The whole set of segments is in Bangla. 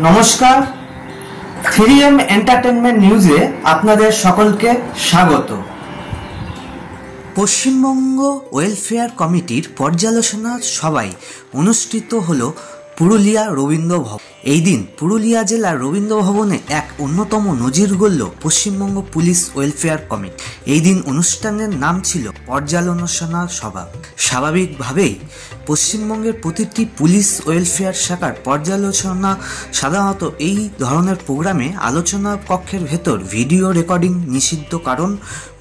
নমস্কার, 3M এন্টারটেনমেন্ট নিউজে আপনাদের সকলকে স্বাগত। পশ্চিমবঙ্গ ওয়েলফেয়ার কমিটির পর্যালোচনা সভায় অনুষ্ঠিত হলো পুরুলিয়া রবীন্দ্র ভবন। এই দিন পুরুলিয়া জেলার রবীন্দ্র ভবনে এক অন্যতম নজির গড়ল পশ্চিমবঙ্গ পুলিশ ওয়েলফেয়ার কমিটি। এই দিন অনুষ্ঠানের নাম ছিল পর্যালোচনা সভা। স্বাভাবিকভাবেই পশ্চিমবঙ্গের প্রতিটি পুলিশ ওয়েলফেয়ার শাখার পর্যালোচনা সাধারণত এই ধরনের প্রোগ্রামে আলোচনা কক্ষের ভেতর ভিডিও রেকর্ডিং নিষিদ্ধ, কারণ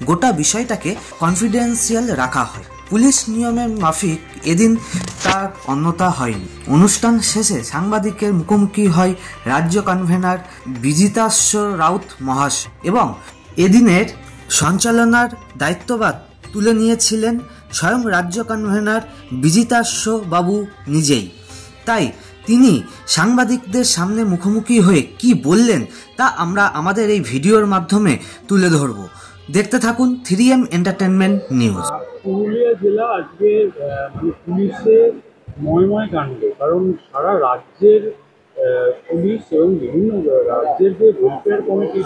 গোটা বিষয়টাকে কনফিডেন্সিয়াল রাখা হয়। পুলিশ নিয়মের মাফিক এদিন তার অন্যতা হয়নি। অনুষ্ঠান শেষে সাংবাদিকের মুখোমুখি হয় রাজ্য কনভেনার বিজিতাস্য রাউত মহাশয় এবং এদিনের সঞ্চালনার দায়িত্বভার তুলে নিয়েছিলেন স্বয়ং রাজ্য কনভেনার বিজিতাস্য বাবু নিজেই। তাই তিনি সাংবাদিকদের সামনে মুখোমুখি হয়ে কি বললেন তা আমরা আমাদের এই ভিডিওর মাধ্যমে তুলে ধরব। দেখতে থাকুন 3M এন্টারটেনমেন্ট নিউজ। পুরুলিয়া জেলা আজকে পুলিশের ময়ময় কাণ্ড, কারণ সারা রাজ্যের পুলিশ এবং বিভিন্ন রাজ্যের যে ওয়েলফেয়ার কমিটি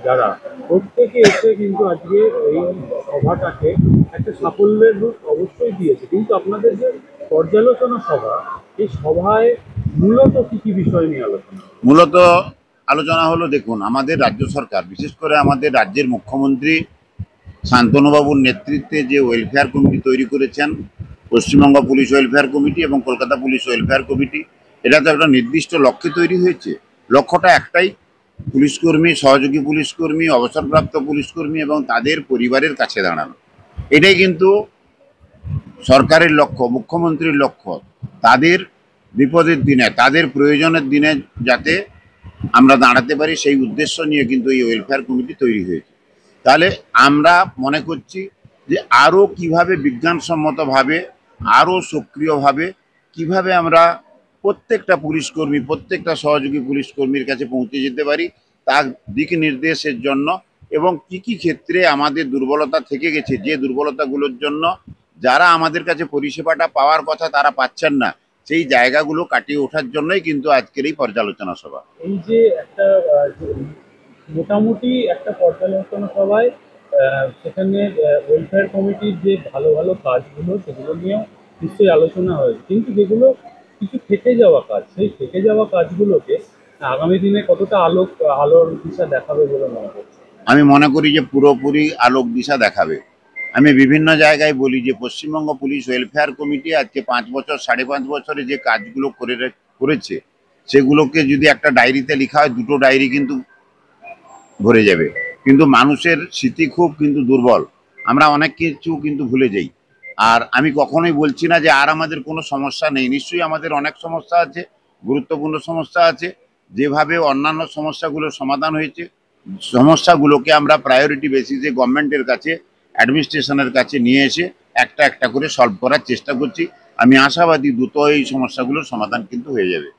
যারা প্রত্যেকে এসে কিন্তু আজকে এই সভাটাকে একটা সাফল্যের রূপ অবশ্যই দিয়েছে। কিন্তু আপনাদের যে পর্যালোচনা সভা, এই সভায় মূলত কী বিষয় নিয়ে আলোচনা হলো, দেখুন, আমাদের রাজ্য সরকার, বিশেষ করে আমাদের রাজ্যের মুখ্যমন্ত্রী শান্তনুবাবুর নেতৃত্বে যে ওয়েলফেয়ার কমিটি তৈরি করেছেন, পশ্চিমবঙ্গ পুলিশ ওয়েলফেয়ার কমিটি এবং কলকাতা পুলিশ ওয়েলফেয়ার কমিটি, এটা তো একটা নির্দিষ্ট লক্ষ্যে তৈরি হয়েছে। লক্ষ্যটা একটাই, পুলিশকর্মী, সহযোগী পুলিশকর্মী, অবসরপ্রাপ্ত পুলিশকর্মী এবং তাদের পরিবারের কাছে দাঁড়ানো। এটাই কিন্তু সরকারের লক্ষ্য, মুখ্যমন্ত্রীর লক্ষ্য। তাদের বিপদের দিনে, তাদের প্রয়োজনের দিনে যাতে আমরা দাঁড়াতে পারি, সেই উদ্দেশ্য নিয়ে কিন্তু এই ওয়েলফেয়ার কমিটি তৈরি হয়েছে। তাহলে আমরা মনে করছি যে আরও কীভাবে বিজ্ঞানসম্মতভাবে, আরও সক্রিয়ভাবে কিভাবে আমরা প্রত্যেকটা পুলিশকর্মী, প্রত্যেকটা সহযোগী পুলিশকর্মীর কাছে পৌঁছে যেতে পারি, তার দিক নির্দেশের জন্য, এবং কি কি ক্ষেত্রে আমাদের দুর্বলতা থেকে গেছে, যে দুর্বলতাগুলোর জন্য যারা আমাদের কাছে পরিষেবাটা পাওয়ার কথা তারা পাচ্ছেন না, সেই জায়গাগুলো কাটিয়ে ওঠার জন্যই কিন্তু আজকের এই পর্যালোচনা সভা। এই যে একটা মোটামুটি একটা পর্যালোচনা সভায় সেখানে ওয়েলফেয়ার কমিটির যে ভালো ভালো কাজগুলো, সেগুলো নিয়েও নিশ্চয়ই আলোচনা হয়েছে, কিন্তু যেগুলো কিছু থেকে যাওয়া কাজ, সেই থেকে যাওয়া কাজগুলোকে আগামী দিনে কতটা আলোর দিশা দেখাবে বলে মনে করছে? আমি মনে করি যে পুরোপুরি আলোক দিশা দেখাবে। আমি বিভিন্ন জায়গায় বলি যে পশ্চিমবঙ্গ পুলিশ ওয়েলফেয়ার কমিটি আজকে 5 বছর, 5.5 বছরে যে কাজগুলো করেছে, সেগুলোকে যদি একটা ডায়েরিতে লেখা হয়, 2টো ডায়েরি কিন্তু ভরে যাবে। কিন্তু মানুষের স্মৃতি খুব কিন্তু দুর্বল, আমরা অনেক কিছু কিন্তু ভুলে যাই। আর আমি কখনোই বলছি না যে আর আমাদের কোনো সমস্যা নেই, নিশ্চয়ই আমাদের অনেক সমস্যা আছে, গুরুত্বপূর্ণ সমস্যা আছে। যেভাবে অন্যান্য সমস্যাগুলোর সমাধান হয়েছে, সমস্যাগুলোকে আমরা প্রায়োরিটি বেসিসে গভর্নমেন্টের কাছে, অ্যাডমিনিস্ট্রেশনের কাছে নিয়ে এসে একটা একটা করে সলভ করার চেষ্টা করছি। আমি আশাবাদী দ্রুত এই সমস্যাগুলোর সমাধান কিন্তু হয়ে যাবে।